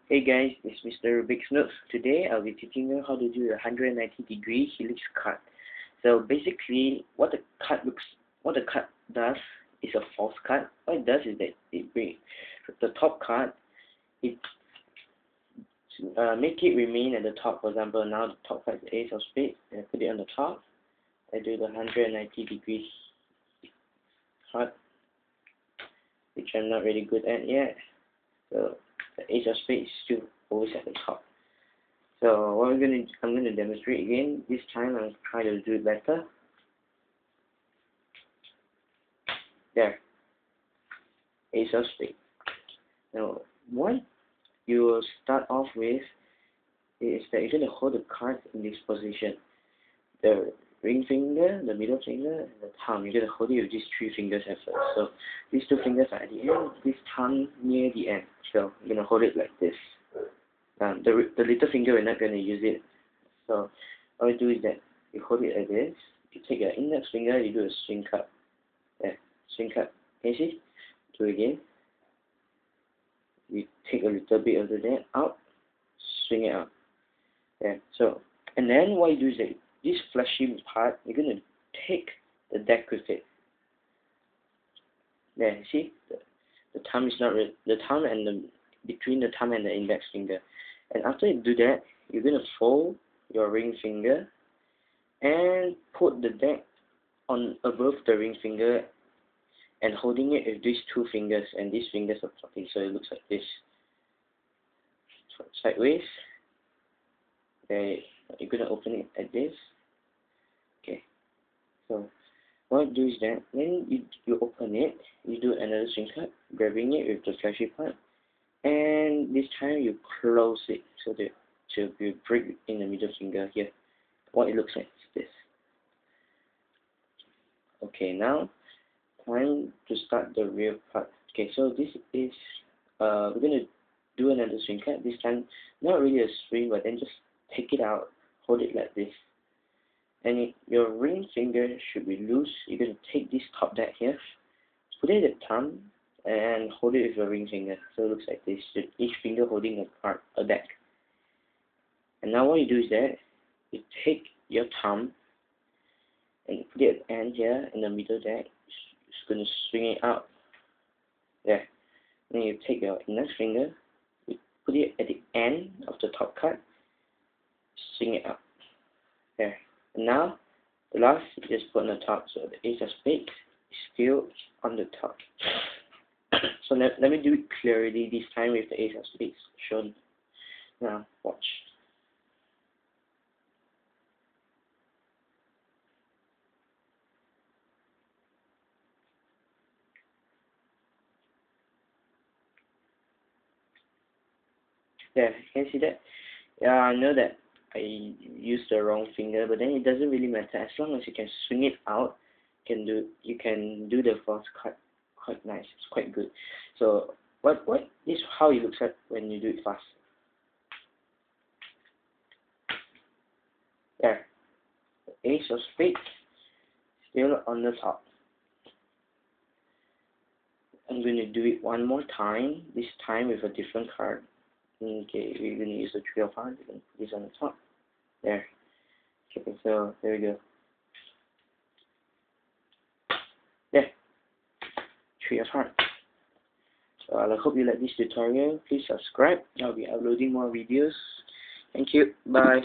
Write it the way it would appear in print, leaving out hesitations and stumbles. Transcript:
Hey guys, it's Mr. Big Snook. Today I'll be teaching you how to do a 190-degree helix cut. So basically, what the cut does is a false cut. What it does is that it brings the top cut, it make it remain at the top. For example, now the top cut is the ace of spades, and I put it on the top. I do the 190-degree cut, which I'm not really good at yet. So the ace of spades is still always at the top. So what I'm gonna demonstrate again. This time I'll try to do it better. There, ace of spades. Now what you will start off with is that you're gonna hold the card in this position. The ring finger, the middle finger, and the thumb. You're gonna hold it with these three fingers at first. So these two fingers are at the end, this thumb near the end. So you're gonna hold it like this. The little finger, we're not gonna use it. So all you do is that you hold it like this. You take your index finger, you do a swing cut. There, swing cut. Can you see? Do it again. You take a little bit of that out, swing it out. There. So, and then what you do is that this fleshy part, you're gonna take the deck with it. There, see? The thumb is not the thumb and the between the thumb and the index finger. And after you do that, you're gonna fold your ring finger and put the deck on above the ring finger and holding it with these two fingers, and these fingers are pointing, so it looks like this. Sideways. There, you're gonna open it like this. Okay. So what you do is that when you open it, you do another swing cut, grabbing it with the fleshy part, and this time you close it so that you break in the middle finger here. What it looks like is this. Okay, now time to start the real part. Okay, so this is we're gonna do another swing cut. This time not really a swing, but then just take it out, hold it like this. And your ring finger should be loose. You're going to take this top deck here, put it at the thumb, and hold it with your ring finger. So it looks like this, each finger holding a deck. And now what you do is that you take your thumb and you put it at the end here in the middle deck. Just going to swing it out. There. Then you take your index finger, you put it at the end of the top card, swing it out. There. And now, the last, you just put on the top, so the ace of spades is still on the top. So let me do it clearly this time with the ace of spades shown. Now, watch. There, can you see that? Yeah, I know that I used the wrong finger, but then it doesn't really matter. As long as you can swing it out, you can do the false cut quite nice. It's quite good. So this is how it looks like when you do it fast. There, the ace of spades still on the top. I'm going to do it one more time. This time with a different card. Okay, we're going to use the three of hearts. We're going to put this on the top. There. Okay, so there we go. There. Three of hearts. So I hope you like this tutorial. Please subscribe. I'll be uploading more videos. Thank you. Bye.